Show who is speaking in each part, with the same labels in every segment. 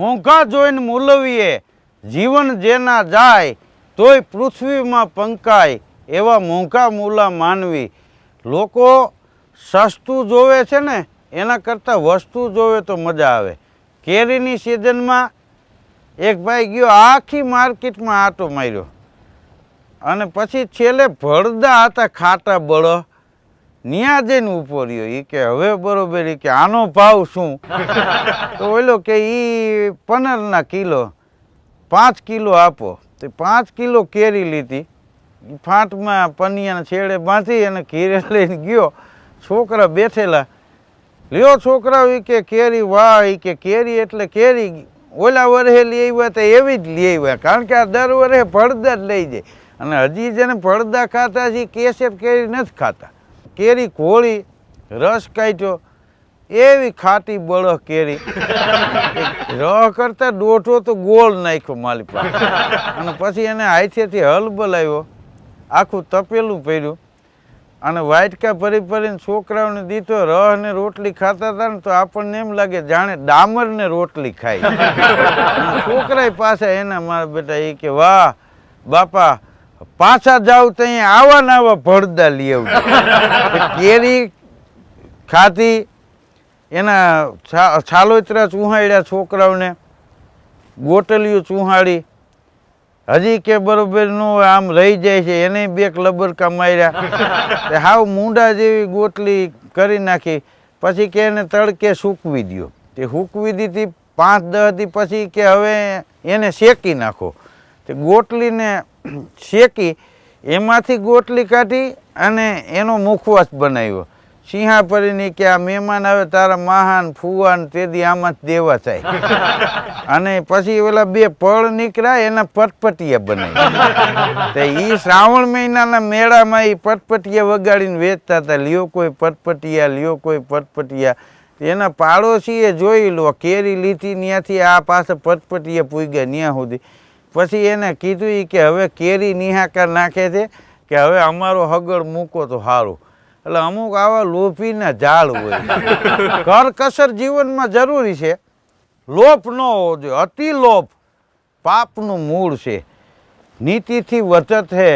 Speaker 1: મોંઘા જોઈને મૂલવીએ જીવન જેના જાય તોય પૃથ્વીમાં પંકાય એવા મોંઘા મૂલા માનવી. લોકો સસ્તું જોવે છે ને એના કરતાં વસ્તુ જોવે તો મજા આવે. કેરીની સિઝનમાં એક ભાઈ ગયો આખી માર્કેટમાં આંટો માર્યો અને પછી છેલ્લે ભળદા હતા ખાટા બળો ન્યા જઈને ઊભો રહ્યો. એ કે હવે બરોબર કે આનો ભાવ શું? તો ઓલો કે એ પનરના કિલો 5 કિલો આપો. તો 5 કિલો કેરી લીધી, ફાંટમાં પનિયાના છેડે બાંધી અને ઘીરે લઈને ગયો. છોકરા બેઠેલા, લ્યો છોકરાઓ એ કે કેરી વાહ, એ કે કેરી એટલે કેરી ઓલા વરહે લઈ આવ્યા તો એવી જ લઈ આવ્યા, કારણ કે આ દર વરહે ભળદા જ લઈ જાય. અને હજી જેને ભળદા ખાતા છે કેસર કેરી નથી ખાતા. કેરી ઘોળી રસ કાઢ્યો, એવી ખાટી બળો કેરી, રહ કરતા દોઢો તો ગોળ નાખ્યો માલી પાસે. અને પછી એને હાથેથી હલ બોલાવ્યો, આખું તપેલું પહેર્યું અને વાટકા ભરી ભરીને છોકરાઓને દીધો. રહ ને રોટલી ખાતા હતા ને તો આપણને એમ લાગે જાણે ડામર ને રોટલી ખાઈ. છોકરા પાછા એના મારા બેટા એ કે વાહ બાપા, પાછા જાવ તો અહીંયા આવા ને આવા ભળદા લઈ આવજો. કેરી ખાધી, એના છાલોતરા ચૂહાડ્યા છોકરાઓને, ગોટલીઓ ચૂહાડી. હજી કે બરોબર નો આમ રહી જાય છે એને 2 લબરકા માર્યા. હાવ મૂંડા જેવી ગોટલી કરી નાખી. પછી કે એને તડકે સૂકવી દો. તે સૂકવી દીધી 5-10 દી. પછી કે હવે એને શેકી નાખો. તે ગોટલીને શેકી એમાંથી ગોટલી કાઢી અને એનો મુખવાસ બનાવ્યો. સિંહાપરીની કે આ મહેમાન આવે તારા મહાન ફુવાન તેથી આમાં જ દેવા થાય. અને પછી ઓલા 2 પળ નીકળ્યા એના પટપટિયા બનાવ્યા. તો એ શ્રાવણ મહિનાના મેળામાં એ પટપટિયા વગાડીને વેચતા હતા. લ્યો કોઈ પટપટિયા, લ્યો કોઈ પટપટિયા. એના પાડોશીએ જોઈ લો, કેરી લીધી ત્યાંથી આ પાસે પટપટિયા પૂગ્યા ત્યાં સુધી. પછી એને કીધું કે હવે કેરી નિહાકાર નાખે છે કે હવે અમારો હગડ મૂકો તો સારું. એટલે અમુક આવા લોભીના ઝાડ હોય. કરકસર જીવનમાં જરૂરી છે, લોભ ન હોવો જોઈએ. અતિ લોભ પાપનું મૂળ છે. નીતિથી વધત હે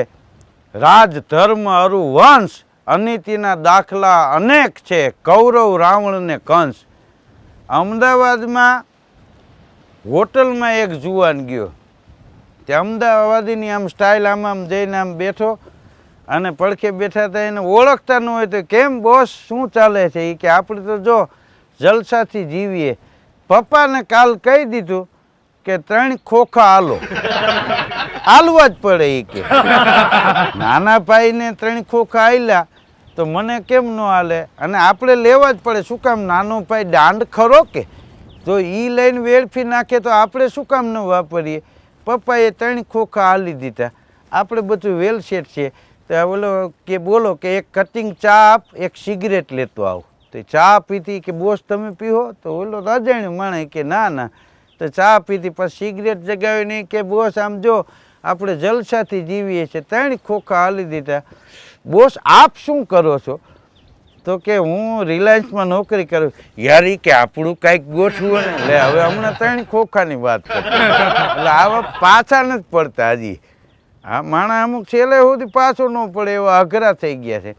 Speaker 1: રાજ ધર્મ અરુ વંશ, અનીતિના દાખલા અનેક છે કૌરવ રાવણ ને કંસ. અમદાવાદમાં હોટલમાં એક જુવાન ગયો. તે અમદાવાદીની આમ સ્ટાઇલ આમ જઈને આમ બેઠો અને પડખે બેઠા હતા. એને ઓળખતા ન હોય તો કેમ બોસ શું ચાલે છે? એ કે આપણે તો જો જલસાથી જીવીએ. પપ્પાને કાલ કહી દીધું કે 3 ખોખા આલો. આલવા જ પડે. એ કે નાના ભાઈને 3 ખોખા આલ્યા તો મને કેમ ન હાલે? અને આપણે લેવા જ પડે. શું કામ? નાનો ભાઈ દાંડ ખરો કે? તો એ લઈને વેડફી નાખે તો આપણે શું કામ ન વાપરીએ? પપ્પાએ 3 ખોખા આલી દીધા. આપણે બધું વેલ સેટ છે. તો બોલો કે બોલો કે એક કટિંગ ચા આપ, એક સિગરેટ લેતો આવ. તો ચા પીધી કે બોસ તમે પીવો? તો બોલો રજાણ્યું માણે કે ના ના. તો ચા પીધી. પછી સિગરેટ જગાવી નહીં કે બોસ આમ જો આપણે જલસાથી જીવીએ છીએ. 3 ખોખા આલી દીધા. બોસ આપ શું કરો છો? તો કે હું રિલાયન્સમાં નોકરી કરું. યાર એ કે આપણું કાંઈક ગોઠવું ને. એટલે હવે હમણાં 3 ખોખાની વાત કરતા. એટલે આવા પાછા નથી પડતા હજી. હા, માણા અમુક છેલ્લે સુધી પાછો ન પડે એવા અઘરા થઈ ગયા છે.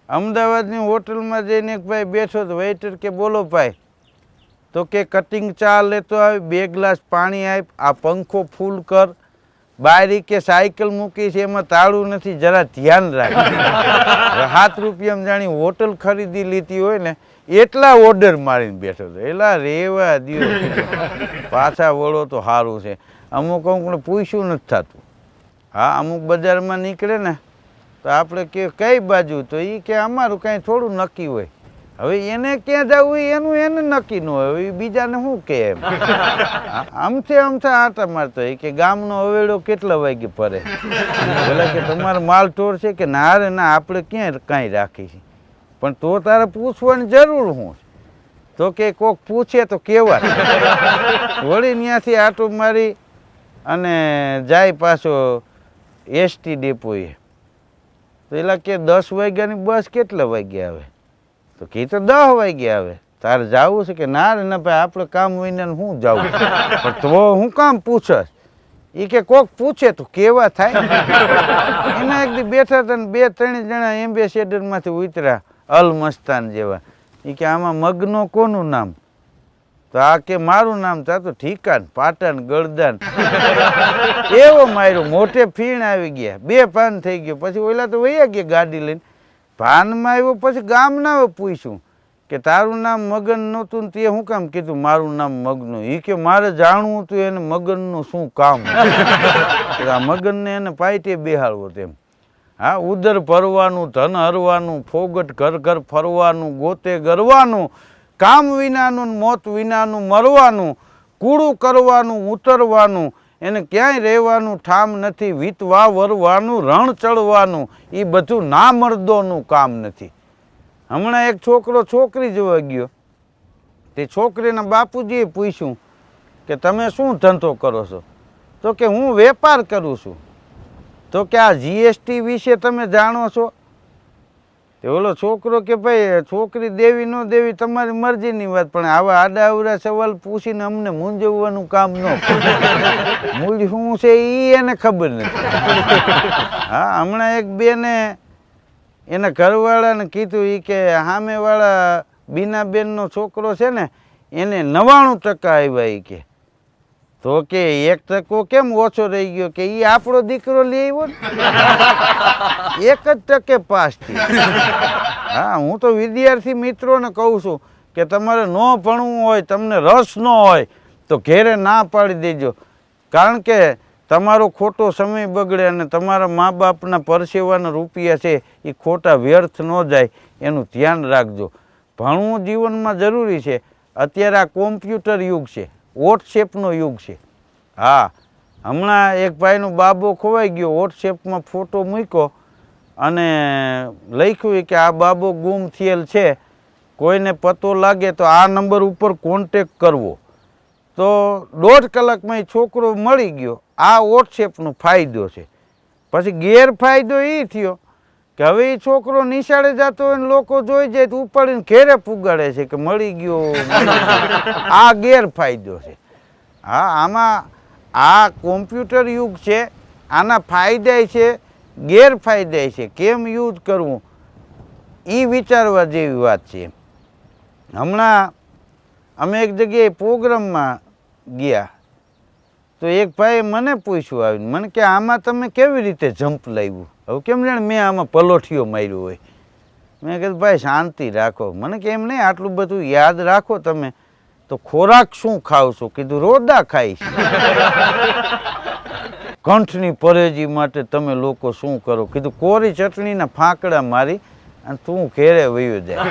Speaker 1: અમદાવાદની હોટલમાં જઈને એક ભાઈ બેઠો તો વેઇટર કે બોલો ભાઈ. તો કે કટિંગ ચા લેતો આવી, 2 ગ્લાસ પાણી આપ, આ પંખો ફૂલ કર, બારી કે સાયકલ મૂકી છે એમાં તાળું નથી, જરા ધ્યાન રાખ. 7 રૂપિયામાં જાણી હોટલ ખરીદી લીધી હોય ને એટલા ઓર્ડર મારીને બેઠો હતો. એલા રેવા દ્યો, પાછા વળો તો સારું છે. અમુક અમુકને પૂછ્યું નથી થતું. હા, અમુક બજારમાં નીકળે ને તો આપણે કે કઈ બાજુ? તો એ કે અમારું કાંઈ થોડું નક્કી હોય. હવે એને ક્યાં જવું એનું એને નક્કી ન હોય. હવે બીજાને શું કે એમ આમથી આટા મારતો હોય કે ગામનો હવેડો કેટલા વાગે ફરે. ભલે કે તમારો માલ ઢોર છે કે ના રે ના આપણે ક્યાંય કાંઈ રાખી છે. પણ તો તારે પૂછવાની જરૂર શું? તો કે કોક પૂછે તો કેવા. વળી ત્યાંથી આટો મારી અને જાય પાછો એસટી ડેપોએ. તો એલા કે 10 વાગ્યાની બસ કેટલા વાગ્યા આવે? તો કે તો 10 વાગ્યા આવે. તારે જવું છે કે ના રે ના ભાઈ આપણે કામ વિના શું જવું પણ તો હું કામ પૂછસ એ કે કોક પૂછે તો કેવા થાય એના એક દી બેઠા હતા ને 2-3 જણા એમ્બેસેડરમાંથી ઉતર્યા અલમસ્તાન જેવા એ કે આમાં મગનો કોનું નામ તો આ કે મારું નામ તા તો ઠીકાન પાટણ ગળદાન એવો માર્યો મોટે ફીણ આવી ગયા 2 પાન થઈ ગયો પછી ઓલા તો વૈયા ગયા ગાડી લઈને ભાનમાં આવ્યો પછી ગામના પૂછ્યું કે તારું નામ મગન નહોતું ને તે શું કામ કીધું મારું નામ મગનું એ કે મારે જાણવું હતું એને મગનનું શું કામ આ મગનને એને પાઇટે બેહાડવો તેમ હા ઉદર ભરવાનું ધન હરવાનું ફોગટ ઘર ઘર ફરવાનું ગોતે ગરવાનું કામ વિનાનું મોત વિનાનું મરવાનું કૂડું કરવાનું ઉતરવાનું એને ક્યાંય રહેવાનું ઠામ નથી વીતવા વરવાનું રણ ચડવાનું એ બધું ના મર્દોનું કામ નથી. હમણાં એક છોકરો છોકરી જોવા ગયો તે છોકરીના બાપુજીએ પૂછ્યું કે તમે શું ધંધો કરો છો તો કે હું વેપાર કરું છું તો કે આ જીએસટી વિશે તમે જાણો છો તે ઓલો છોકરો કે ભાઈ છોકરી દેવી ન દેવી તમારી મરજીની વાત પણ આવા આડા અવડા સવાલ પૂછીને અમને મૂંઝવવાનું કામ ન મૂળ શું છે એ એને ખબર નથી. હા હમણાં એક બેને એના ઘરવાળાને કીધું એ કે સામેવાળા બીનાબેનનો છોકરો છે ને એને 99% આવ્યા એ કે તો કે 1% કેમ ઓછો રહી ગયો કે એ આપણો દીકરો લઈ આવ્યો ને 1% પાસ થઈ. હા હું તો વિદ્યાર્થી મિત્રોને કહું છું કે તમારે ન ભણવું હોય તમને રસ ન હોય તો ઘેરે ના પાડી દેજો કારણ કે તમારો ખોટો સમય બગડે અને તમારા મા બાપના પરસેવાના રૂપિયા છે એ ખોટા વ્યર્થ ન જાય એનું ધ્યાન રાખજો. ભણવું જીવનમાં જરૂરી છે. અત્યારે આ કોમ્પ્યુટર યુગ છે વોટ્સએપનો યુગ છે. હા હમણાં એક ભાઈનો બાબો ખોવાઈ ગયો વોટ્સએપમાં ફોટો મૂક્યો અને લખ્યું કે આ બાબો ગુમ થયેલ છે કોઈને પતો લાગે તો આ નંબર ઉપર કોન્ટેક્ટ કરવો તો 1.5 કલાકમાં એ છોકરો મળી ગયો. આ વોટ્સએપનો ફાયદો છે. પછી ગેરફાયદો એ થયો કે હવે એ છોકરો નિશાળે જતો હોય ને લોકો જોઈ જાય તો ઉપાડીને ઘેરે પુગાડે છે કે મળી ગયો. આ ગેરફાયદો છે. હા આમાં આ કોમ્પ્યુટર યુગ છે આના ફાયદા છે ગેરફાયદા છે કેમ યુઝ કરવું એ વિચારવા જેવી વાત છે. હમણાં અમે એક જગ્યાએ પ્રોગ્રામમાં ગયા તો એક ભાઈએ મને પૂછ્યું આવીને મને કે આમાં તમે કેવી રીતે જમ્પ લાવ્યું હવે કેમ જાણે મેં આમાં પલોઠીઓ માર્યું હોય. મેં કીધું ભાઈ શાંતિ રાખો. મને કે એમ નહીં આટલું બધું યાદ રાખો તમે તો ખોરાક શું ખાવ છો કીધું રોદા ખાઈશ. કંઠની પરેજી માટે તમે લોકો શું કરો કીધું કોરી ચટણીના ફાંકડા મારી અને તું ઘેરે વયો જાય.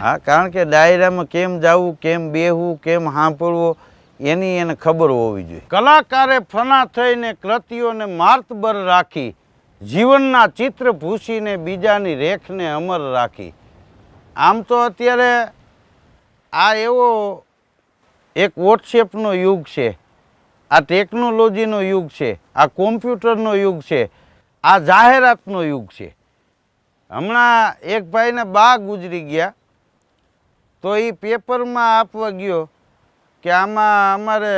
Speaker 1: હા કારણ કે ડાયરામાં કેમ જવું કેમ બેહવું કેમ સાંભળવું એની એને ખબર હોવી જોઈએ. કલાકારે ફના થઈને કૃતિઓને માર્તબર રાખી જીવનના ચિત્ર ભૂસીને બીજાની રેખને અમર રાખી. આમ તો અત્યારે આ એવો એક વોટ્સએપનો યુગ છે આ ટેકનોલોજીનો યુગ છે આ કોમ્પ્યુટરનો યુગ છે આ જાહેરાતનો યુગ છે. હમણાં એક ભાઈના બા ગુજરી ગયા તો એ પેપરમાં આપવા ગયો કે આમાં અમારે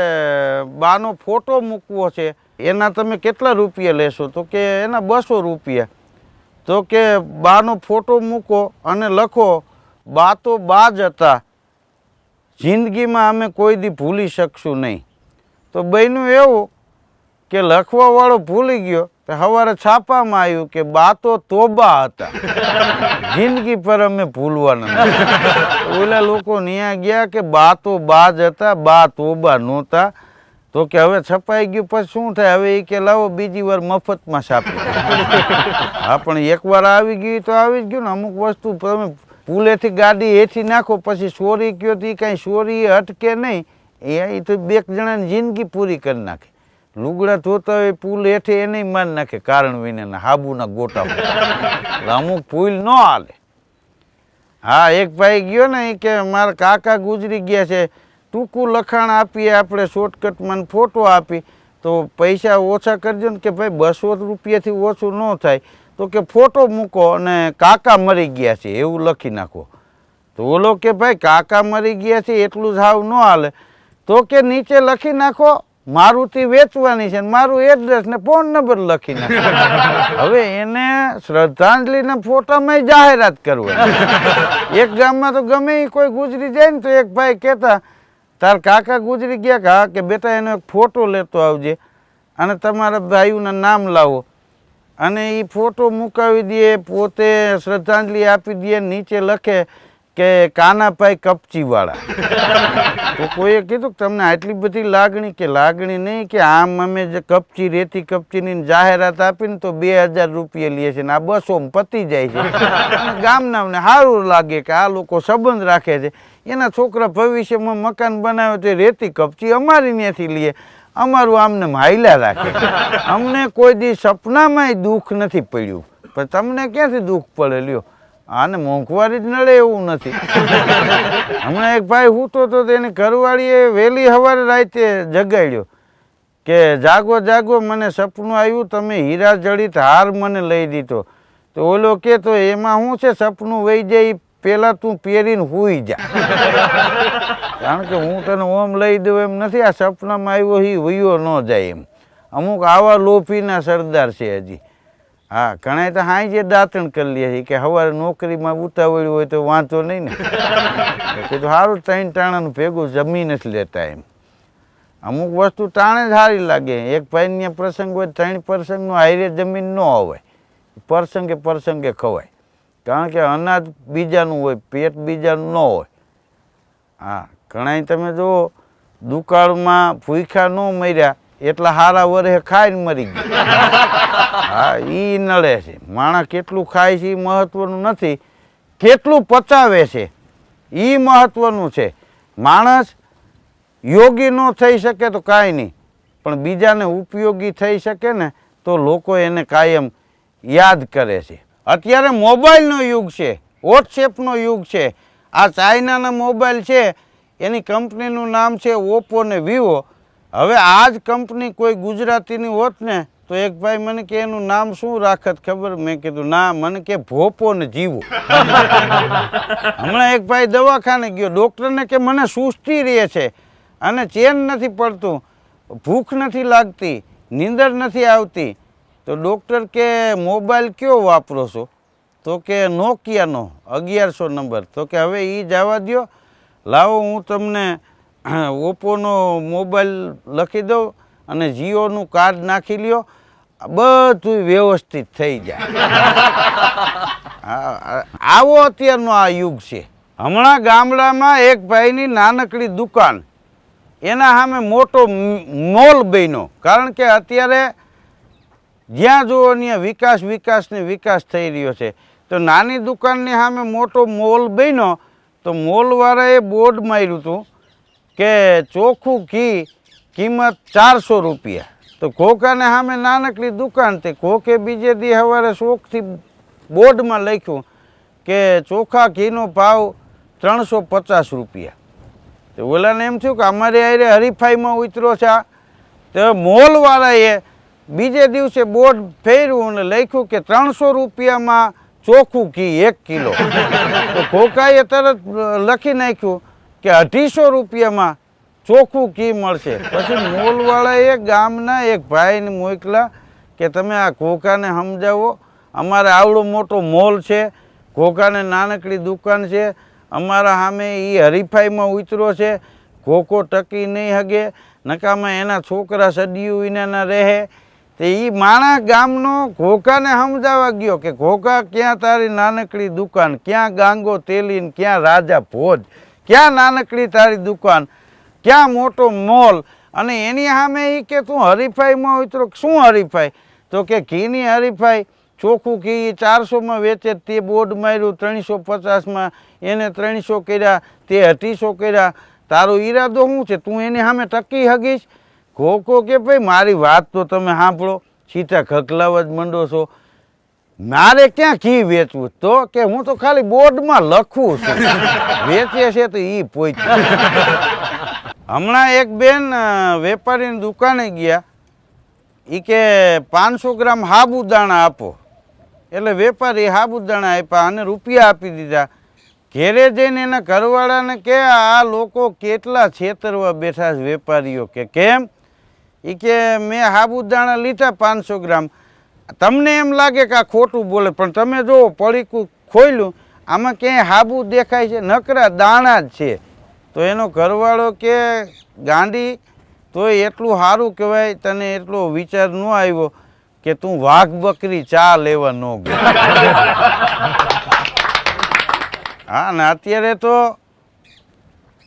Speaker 1: બાનો ફોટો મૂકવો છે એના તમે કેટલા રૂપિયા લેશો તો કે એના 200 રૂપિયા. તો કે બાનો ફોટો મૂકો અને લખો બા તો બા જ હતા જિંદગીમાં અમે કોઈ દી ભૂલી શકશું નહીં. તો બન્યું એવું કે લખવાવાળો ભૂલી ગયો તો સવારે છાપામાં આવ્યું કે બા તો તોબા હતા જિંદગી પર અમે ભૂલવાના નથી. ઓલા લોકો ત્યાં ગયા કે બા તો બા જ હતા બા તોબા નહોતા. તો કે હવે છપાઈ ગયું પછી શું થાય હવે એ કે લાવો બીજી વાર મફતમાં છાપી. હા પણ એકવાર આવી ગયું તો આવી જ ગયું ને. અમુક વસ્તુ તમે પુલેથી ગાડી હેઠી નાખો પછી ચોરી કયો તો એ કાંઈ ચોરી અટકે નહીં એ તો 2 જણાની જિંદગી પૂરી કરી નાખે. લુગડા ધોતા હોય પુલ હેઠે એને મારી નાખે કારણ વિના હાબુના ગોટા. અમુક પુલ ન હાલે. હા એક ભાઈ ગયો ને એ કે મારા કાકા ગુજરી ગયા છે ટૂંકું લખાણ આપીએ આપણે શોર્ટકટમાં ફોટો આપી તો પૈસા ઓછા કરજો ને કે ભાઈ 200 રૂપિયાથી ઓછું ન થાય તો કે ફોટો મૂકો અને કાકા મરી ગયા છે એવું લખી નાખો. તો ઓલો કે ભાઈ કાકા મરી ગયા છે એટલું જ હાવ ન હાલે, તો કે નીચે લખી નાખો મારુતિ વેચવાની છે, મારું એડ્રેસ ને ફોન નંબર લખી નાખો. હવે એને શ્રદ્ધાંજલિના ફોટામાં જાહેરાત કરવી. એક ગામમાં તો ગમે કોઈ ગુજરી જાય ને તો એક ભાઈ કહેતા તાર કાકા ગુજરી ગયા કે હા, કે બેટા એનો એક ફોટો લેતો આવજે અને તમારા ભાઈઓના નામ લાવો, અને એ ફોટો મુકાવી દે, પોતે શ્રદ્ધાંજલિ આપી દે, નીચે લખે કે કાનાભાઈ કપચીવાળા. તો કોઈએ કીધું કે તમને આટલી બધી લાગણી, કે લાગણી નહીં, કે આમ અમે જે કપચી રેતી કપચીની જાહેરાત આપીને તો 2000 રૂપિયા લે છે ને આ 200 પતી જાય છે. ગામનાને સારું લાગે કે આ લોકો સંબંધ રાખે છે, એના છોકરા ભવિષ્યમાં મકાન બનાવે તો રેતી કપચી અમારી ત્યાંથી લે, અમારું આમને હાયલા રાખે. અમને કોઈ દી સપનામાંય દુઃખ નથી પડ્યું, પણ તમને ક્યાંથી દુઃખ પડે લ્યો, આને મોંઘવારી જ નડે એવું નથી. હમણાં એક ભાઈ સૂતો તો તેની ઘરવાળીએ વહેલી સવારે રાતે જગાડ્યો કે જાગો જાગો, મને સપનું આવ્યું તમે હીરા જડિત હાર મને લઈ દીધો. તો ઓલો કે તો એમાં શું છે, સપનું વહી જાય પેલા તું પહેરીને સૂઈ જા. કારણ કે હું તને ઓમ લઈ દઉં એમ નથી, આ સપનામાં આવ્યો એ વયો ન જાય એમ. અમુક આવા લોભીના સરદાર છે હજી. હા, ઘણા તો હાઈ જે દાંતણ કરી લે છે કે સવારે નોકરીમાં ઉતાવળ્યું હોય તો વાંચો નહીં ને, કીધું સારું 3 ટાણાનું ભેગું જમી નથી લેતા એમ. અમુક વસ્તુ ટાણે જ સારી લાગે. એક ભાઈને પ્રસંગ હોય 3 પ્રસંગનું હારે જમીન ન હોય, પ્રસંગે પ્રસંગે ખવાય, કારણ કે અનાજ બીજાનું હોય, પેટ બીજાનું ન હોય. હા, ઘણા તમે જુઓ દુકાળમાં ભૂખ્યા ન મર્યા એટલા સારા વરસે ખાઈને મરી ગયા. હા, એ નડે છે. માણસ કેટલું ખાય છે એ મહત્વનું નથી, કેટલું પચાવે છે એ મહત્વનું છે. માણસ યોગી ન થઈ શકે તો કાંઈ નહીં, પણ બીજાને ઉપયોગી થઈ શકે ને તો લોકો એને કાયમ યાદ કરે છે. અત્યારે મોબાઈલનો યુગ છે, વોટ્સએપનો યુગ છે. આ ચાઇનાના મોબાઈલ છે, એની કંપનીનું નામ છે ઓપ્પો ને વિવો. હવે આ જ કંપની કોઈ ગુજરાતીની હોત ને તો એક ભાઈ મને કે એનું નામ શું રાખત ખબર? મેં કીધું ના, મને કે ભોપો ને જીવો. હમણાં એક ભાઈ દવાખાને ગયો, ડૉક્ટરને કે મને સુસ્તી રહે છે અને ચેન નથી પડતું, ભૂખ નથી લાગતી, નીંદર નથી આવતી. તો ડૉક્ટર કે મોબાઈલ કયો વાપરો છો? તો કે નોકિયાનો 1100 નંબર. તો કે હવે એ જવા દો, લાવો હું તમને ઓપ્પોનો મોબાઈલ લખી દઉં અને જીઓનું કાર્ડ નાખી લ્યો, બધું વ્યવસ્થિત થઈ જાય. આવો અત્યારનો આ યુગ છે. હમણાં ગામડામાં એક ભાઈની નાનકડી દુકાન, એના સામે મોટો મોલ બન્યો. કારણ કે અત્યારે જ્યાં જુઓ ત્યાં વિકાસ થઈ રહ્યો છે. તો નાની દુકાનની સામે મોટો મોલ બન્યો. તો મોલવાળાએ બોર્ડ માર્યું હતું કે ચોખ્ખું ઘી કિંમત 400 રૂપિયા. તો ખોખાને સામે નાનકડી દુકાન તે ખોખે બીજે દી સવારે શોખથી બોર્ડમાં લખ્યું કે ચોખ્ખા ઘીનો ભાવ 350 રૂપિયા. તો ઓલાને એમ થયું કે અમારે આરે હરીફાઈમાં ઉતરો છે. તો મોલવાળાએ બીજે દિવસે બોર્ડ ફેર્યું અને લખ્યું કે 300 રૂપિયામાં ચોખ્ખું ઘી 1 કિલો. તો ખોખાએ તરત લખી નાખ્યું કે 250 રૂપિયામાં ચોખ્ખું ઘી મળશે. પછી મોલવાળાએ ગામના એક ભાઈને મોકલા કે તમે આ ખોખાને સમજાવો, અમારે આવડો મોટો મોલ છે, ખોખાને નાનકડી દુકાન છે, અમારા સામે એ હરીફાઈમાં ઉતરો છે, ખોખો ટકી નહીં હગે, નકામાં એના છોકરા સદીયું વિનાના રહે. તો એ માણસ ગામનો ખોખાને સમજાવવા ગયો કે ખોખા ક્યાં તારી નાનકડી દુકાન, ક્યાં ગાંગો તેલીન, ક્યાં રાજા ભોજ, ક્યાં નાનકડી તારી દુકાન, ક્યાં મોટો મોલ. અને એની સામે એ કે તું હરીફાઈમાં ઉતરો. શું હરીફાઈ? તો કે ઘીની હરીફાઈ. ચોખ્ખું ઘી 400માં વેચે, તે બોર્ડ માર્યું 350માં, એને 300 કર્યા, તે 250 કર્યા. તારો ઈરાદો શું છે? તું એની સામે ટકી હગીશ? ખોખો કે ભાઈ મારી વાત તો તમે સાંભળો, સીધા ખખલાવા જ મંડો છો. મારે ક્યાં ઘી વેચવું? તો કે હું તો ખાલી બોર્ડમાં લખું છું, વેચે છે તો એ પોચ. હમણાં એક બેન વેપારીની દુકાને ગયા, એ કે 500 ગ્રામ સાબુદાણા આપો. એટલે વેપારી સાબુદાણા આપ્યા અને રૂપિયા આપી દીધા ઘેરે જઈને એના ઘરવાળાને કે આ લોકો કેટલા છેતરવા બેઠા છે વેપારીઓ, કે કેમ? એ કે મેં સાબુદાણા લીધા 500 ગ્રામ, તમને એમ લાગે કે આ ખોટું બોલે, પણ તમે જો પડીકું ખોલ્યું, આમાં ક્યાંય સાબુ દેખાય છે? નકરા દાણા જ છે. તો એનો ઘરવાળો કે ગાંડી, તોય એટલું સારું કહેવાય, તને એટલો વિચાર ન આવ્યો કે તું વાઘ બકરી ચા લેવા ન ગયો. હા, ને અત્યારે તો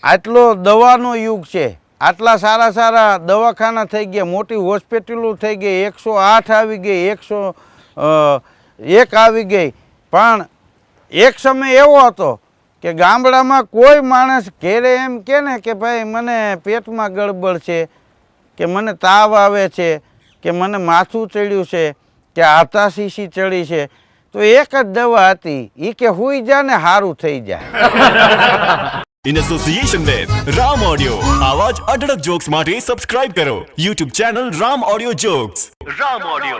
Speaker 1: આટલો દવાનો યુગ છે, આટલા સારા સારા દવાખાના થઈ ગયા, મોટી હોસ્પિટલો થઈ ગઈ, 108 આવી ગઈ, 101 આવી ગઈ. પણ એક સમય એવો હતો કે ગામડામાં કોઈ માણસ ઘેરે એમ કે ને કે ભાઈ મને પેટમાં ગડબડ છે, કે મને તાવ આવે છે, કે મને માથું ચડ્યું છે, કે હાથા શીશી ચડી છે, તો એક જ દવા હતી, એ કે હુઈ જા ને સારું થઈ જાય.
Speaker 2: In association with Ram Audio, આવા જ અઢળક જોક્સ માટે સબસ્ક્રાઇબ કરો YouTube channel Ram Audio Jokes. Ram Audio.